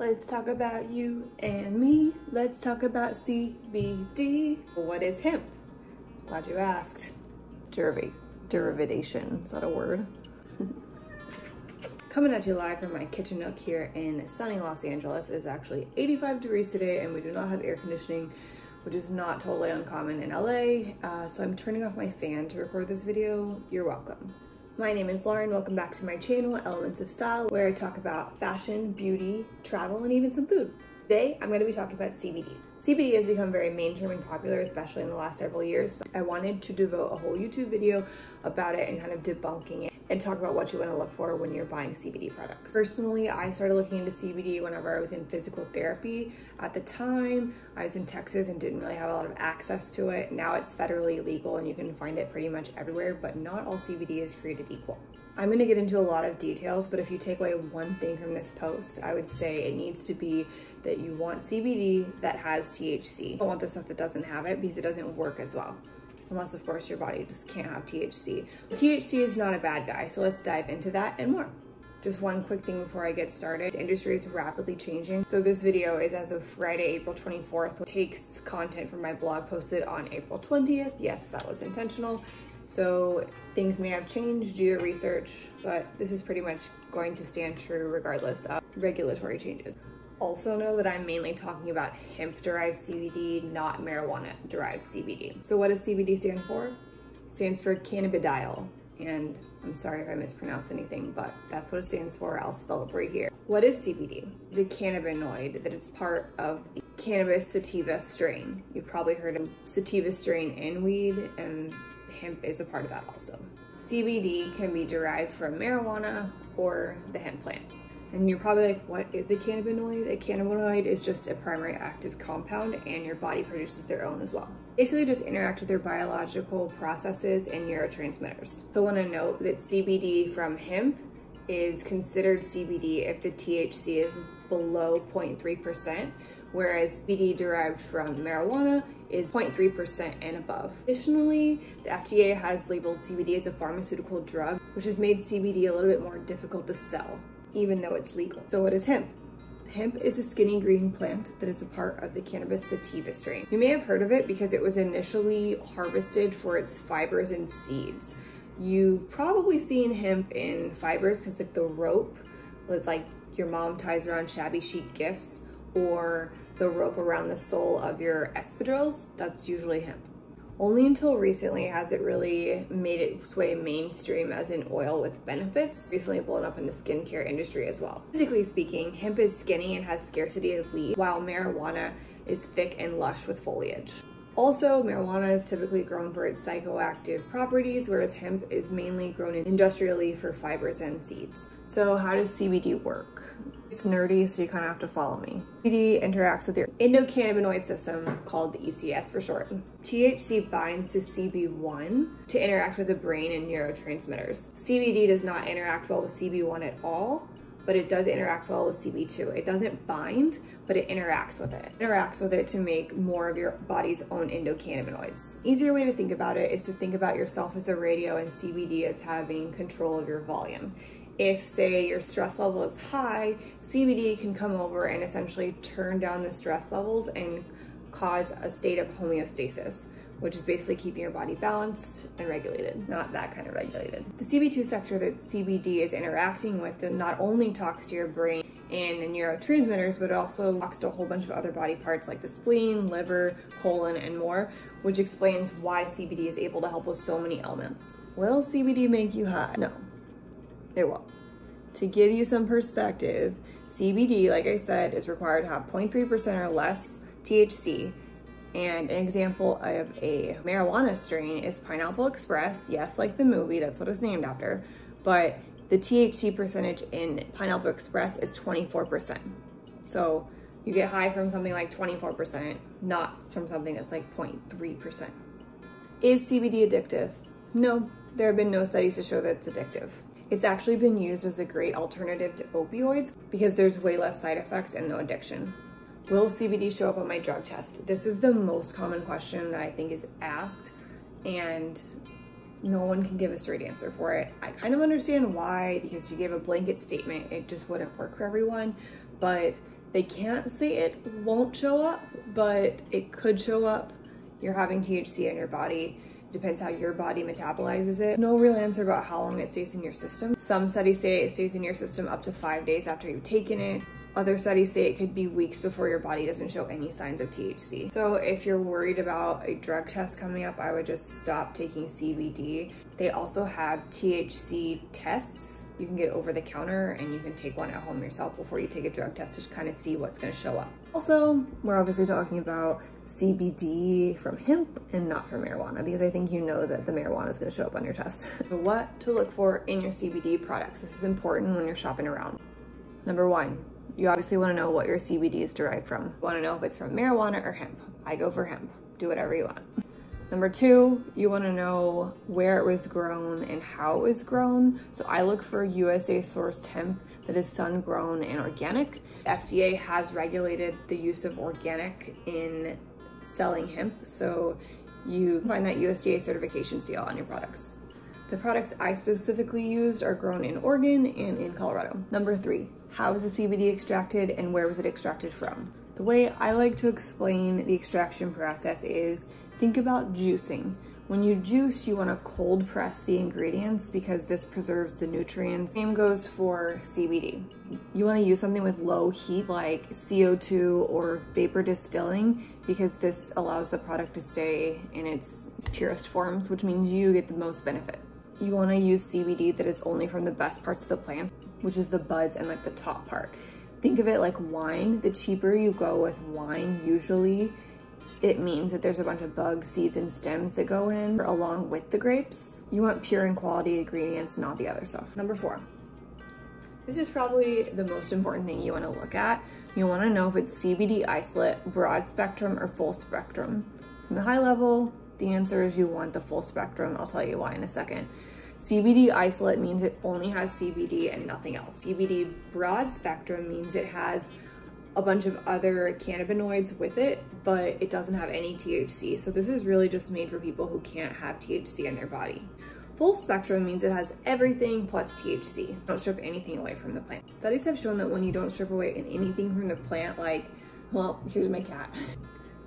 Let's talk about you and me. Let's talk about CBD. What is hemp? Glad you asked. Derivation, is that a word? Coming at you live from my kitchen nook here in sunny Los Angeles. It is actually 85 degrees today and we do not have air conditioning, which is not totally uncommon in LA. So I'm turning off my fan to record this video. You're welcome. My name is Lauren. Welcome back to my channel, Elements of Style, where I talk about fashion, beauty, travel, and even some food. Today, I'm going to be talking about CBD. CBD has become very mainstream and popular, especially in the last several years. So I wanted to devote a whole YouTube video about it and kind of debunking it and talk about what you want to look for when you're buying CBD products. Personally, I started looking into CBD whenever I was in physical therapy. At the time, I was in Texas and didn't really have a lot of access to it. Now it's federally legal and you can find it pretty much everywhere, but not all CBD is created equal. I'm going to get into a lot of details, but if you take away one thing from this post, I would say it needs to be that you want CBD that has THC. You don't want the stuff that doesn't have it because it doesn't work as well. Unless of course your body just can't have THC. THC is not a bad guy, so let's dive into that and more. Just one quick thing before I get started. The industry is rapidly changing. So this video is as of Friday, April 24th. It takes content from my blog posted on April 20th. Yes, that was intentional. So things may have changed, do your research, but this is pretty much going to stand true regardless of regulatory changes. Also know that I'm mainly talking about hemp-derived CBD, not marijuana-derived CBD. So what does CBD stand for? It stands for cannabidiol. And I'm sorry if I mispronounced anything, but that's what it stands for. I'll spell it right here. What is CBD? It's a cannabinoid that is part of the cannabis sativa strain. You've probably heard of sativa strain in weed, and hemp is a part of that also. CBD can be derived from marijuana or the hemp plant. And you're probably like, what is a cannabinoid? A cannabinoid is just a primary active compound and your body produces their own as well. Basically just interact with their biological processes and neurotransmitters. So I want to note that CBD from hemp is considered CBD if the THC is below 0.3%, whereas CBD derived from marijuana is 0.3% and above. Additionally, the FDA has labeled CBD as a pharmaceutical drug, which has made CBD a little bit more difficult to sell, even though it's legal. So what is hemp? Hemp is a skinny green plant that is a part of the cannabis sativa strain. You may have heard of it because it was initially harvested for its fibers and seeds. You've probably seen hemp in fibers because like the rope with like your mom ties around shabby chic gifts, or the rope around the sole of your espadrilles, that's usually hemp. Only until recently has it really made its way mainstream as an oil with benefits, recently blown up in the skincare industry as well. Physically speaking, hemp is skinny and has scarcity of leaves, while marijuana is thick and lush with foliage. Also, marijuana is typically grown for its psychoactive properties, whereas hemp is mainly grown industrially for fibers and seeds. So how does CBD work? It's nerdy, so you kind of have to follow me. CBD interacts with your endocannabinoid system, called the ECS for short. THC binds to CB1 to interact with the brain and neurotransmitters. CBD does not interact well with CB1 at all, but it does interact well with CB2. It doesn't bind, but it interacts with it. It interacts with it to make more of your body's own endocannabinoids. Easier way to think about it is to think about yourself as a radio and CBD as having control of your volume. If, say, your stress level is high, CBD can come over and essentially turn down the stress levels and cause a state of homeostasis, which is basically keeping your body balanced and regulated, not that kind of regulated. The CB2 sector that CBD is interacting with not only talks to your brain and the neurotransmitters, but it also talks to a whole bunch of other body parts like the spleen, liver, colon, and more, which explains why CBD is able to help with so many ailments. Will CBD make you high? No. It will. To give you some perspective, CBD, like I said, is required to have 0.3% or less THC. And an example of a marijuana strain is Pineapple Express. Yes, like the movie, that's what it's named after. But the THC percentage in Pineapple Express is 24%. So you get high from something like 24%, not from something that's like 0.3%. Is CBD addictive? No, there have been no studies to show that it's addictive. It's actually been used as a great alternative to opioids because there's way less side effects and no addiction. Will CBD show up on my drug test? This is the most common question that I think is asked, and no one can give a straight answer for it. I kind of understand why, because if you gave a blanket statement, it just wouldn't work for everyone. But They can't say it won't show up, but it could show up. You're having THC in your body. Depends how your body metabolizes it. No real answer about how long it stays in your system. Some studies say it stays in your system up to 5 days after you've taken it. Other studies say it could be weeks before your body doesn't show any signs of THC. So if you're worried about a drug test coming up, I would just stop taking CBD. They also have THC tests. You can get over the counter and you can take one at home yourself before you take a drug test to kind of see what's gonna show up. Also, we're obviously talking about CBD from hemp and not from marijuana, because I think you know that the marijuana is gonna show up on your test. So what to look for in your CBD products. This is important when you're shopping around. Number one, you obviously wanna know what your CBD is derived from. You wanna know if it's from marijuana or hemp. I go for hemp, do whatever you want. Number two, you want to know where it was grown and how it was grown. So I look for USA sourced hemp that is sun grown and organic. FDA has regulated the use of organic in selling hemp, so you find that USDA certification seal on your products. The products I specifically used are grown in Oregon and in Colorado. Number three, how was the CBD extracted and where was it extracted from? The way I like to explain the extraction process is, think about juicing. When you juice, you want to cold press the ingredients because this preserves the nutrients. Same goes for CBD. You want to use something with low heat like CO2 or vapor distilling because this allows the product to stay in its purest forms, which means you get the most benefit. You want to use CBD that is only from the best parts of the plant, which is the buds and like the top part. Think of it like wine. The cheaper you go with wine, usually it means that there's a bunch of bugs, seeds, and stems that go in along with the grapes. You want pure and quality ingredients, not the other stuff. Number four, this is probably the most important thing you want to look at. You want to know if it's CBD isolate, broad spectrum, or full spectrum. From the high level, the answer is you want the full spectrum. I'll tell you why in a second. CBD isolate means it only has CBD and nothing else. CBD broad spectrum means it has a bunch of other cannabinoids with it, but it doesn't have any THC. So this is really just made for people who can't have THC in their body. Full spectrum means it has everything plus THC. Don't strip anything away from the plant. Studies have shown that when you don't strip away anything from the plant, like, well, here's my cat.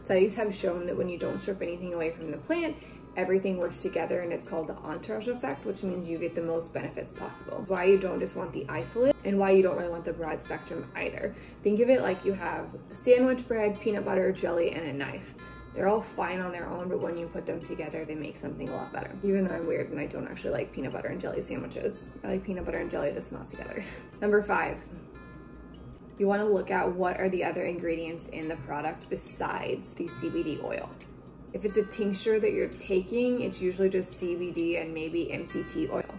Studies have shown that when you don't strip anything away from the plant, everything works together, and it's called the entourage effect, which means you get the most benefits possible. Why you don't just want the isolate and why you don't really want the broad spectrum either. Think of it like you have sandwich bread, peanut butter, jelly, and a knife. They're all fine on their own, but when you put them together, they make something a lot better. Even though I'm weird and I don't actually like peanut butter and jelly sandwiches. I like peanut butter and jelly, just not together. Number five, you want to look at what are the other ingredients in the product besides the CBD oil. If it's a tincture that you're taking, it's usually just CBD and maybe MCT oil,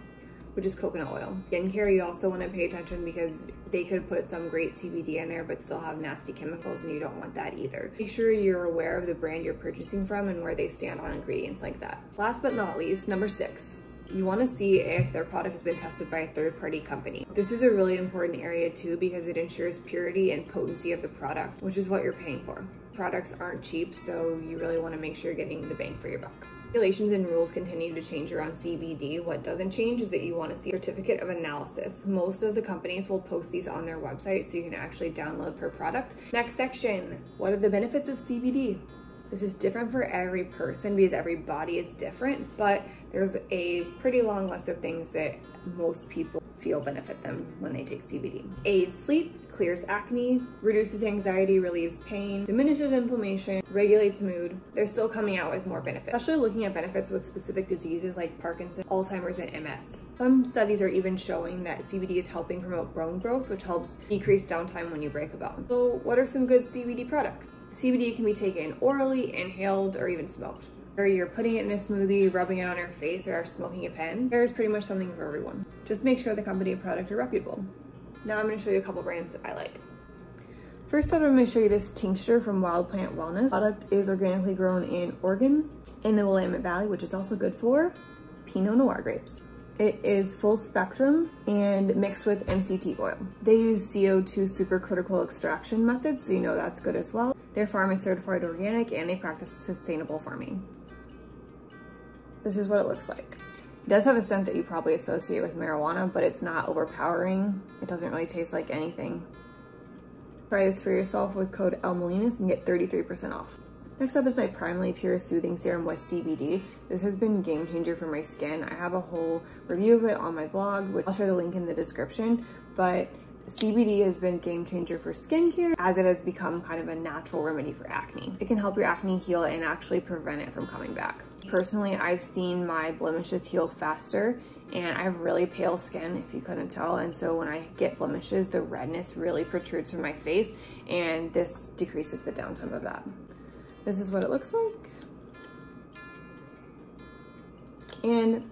which is coconut oil. Skincare, you also want to pay attention because they could put some great CBD in there but still have nasty chemicals, and you don't want that either. Make sure you're aware of the brand you're purchasing from and where they stand on ingredients like that. Last but not least, number six, you want to see if their product has been tested by a third-party company. This is a really important area too because it ensures purity and potency of the product, which is what you're paying for. Products aren't cheap, so you really want to make sure you're getting the bang for your buck. Regulations and rules continue to change around CBD. What doesn't change is that you want to see a certificate of analysis. Most of the companies will post these on their website so you can actually download per product. Next section, what are the benefits of CBD? This is different for every person because every body is different, but there's a pretty long list of things that most people feel benefit them when they take CBD. Aids sleep, clears acne, reduces anxiety, relieves pain, diminishes inflammation, regulates mood. They're still coming out with more benefits, especially looking at benefits with specific diseases like Parkinson's, Alzheimer's, and MS. Some studies are even showing that CBD is helping promote bone growth, which helps decrease downtime when you break a bone. So what are some good CBD products? CBD can be taken orally, inhaled, or even smoked. Or you're putting it in a smoothie, rubbing it on your face, or smoking a pen. There's pretty much something for everyone. Just make sure the company and product are reputable. Now I'm going to show you a couple brands that I like. First up, I'm going to show you this tincture from Wild Plant Wellness. The product is organically grown in Oregon, in the Willamette Valley, which is also good for Pinot Noir grapes. It is full spectrum and mixed with MCT oil. They use CO2 supercritical extraction methods, so you know that's good as well. Their farm is certified organic and they practice sustainable farming. This is what it looks like. It does have a scent that you probably associate with marijuana, but it's not overpowering. It doesn't really taste like anything. Try this for yourself with code ELMELINUS and get 33% off. Next up is my Primally Pure Soothing Serum with CBD. This has been a game changer for my skin. I have a whole review of it on my blog, which I'll share the link in the description, but CBD has been a game changer for skincare as it has become kind of a natural remedy for acne. It can help your acne heal and actually prevent it from coming back. Personally, I've seen my blemishes heal faster, and I have really pale skin, if you couldn't tell, and so when I get blemishes, the redness really protrudes from my face, and this decreases the downtime of that. This is what it looks like. And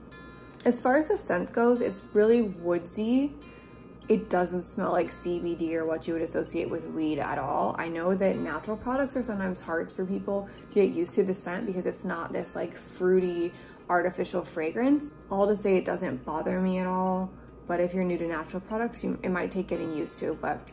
as far as the scent goes, it's really woodsy. It doesn't smell like CBD or what you would associate with weed at all. I know that natural products are sometimes hard for people to get used to the scent because it's not this like fruity, artificial fragrance. All to say it doesn't bother me at all, but if you're new to natural products, it might take getting used to, but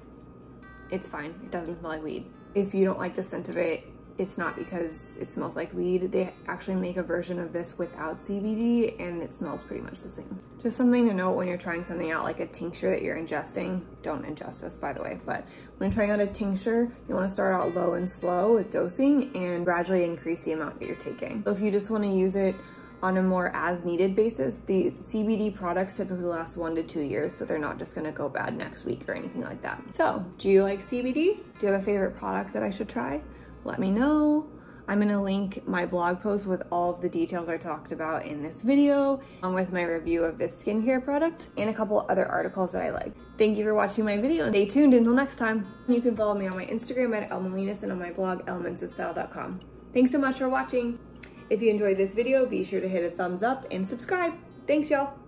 it's fine. It doesn't smell like weed. If you don't like the scent of it, it's not because it smells like weed. They actually make a version of this without CBD and it smells pretty much the same. Just something to note when you're trying something out, like a tincture that you're ingesting. Don't ingest this, by the way, but when trying out a tincture, you want to start out low and slow with dosing and gradually increase the amount that you're taking. So if you just want to use it on a more as needed basis, the CBD products typically last 1 to 2 years, so they're not just gonna go bad next week or anything like that. So, do you like CBD? Do you have a favorite product that I should try? Let me know. I'm gonna link my blog post with all of the details I talked about in this video, along with my review of this skincare product and a couple other articles that I like. Thank you for watching my video and stay tuned until next time. You can follow me on my Instagram at ELMELINUS and on my blog elementsofstyle.com. Thanks so much for watching. If you enjoyed this video, be sure to hit a thumbs up and subscribe. Thanks, y'all.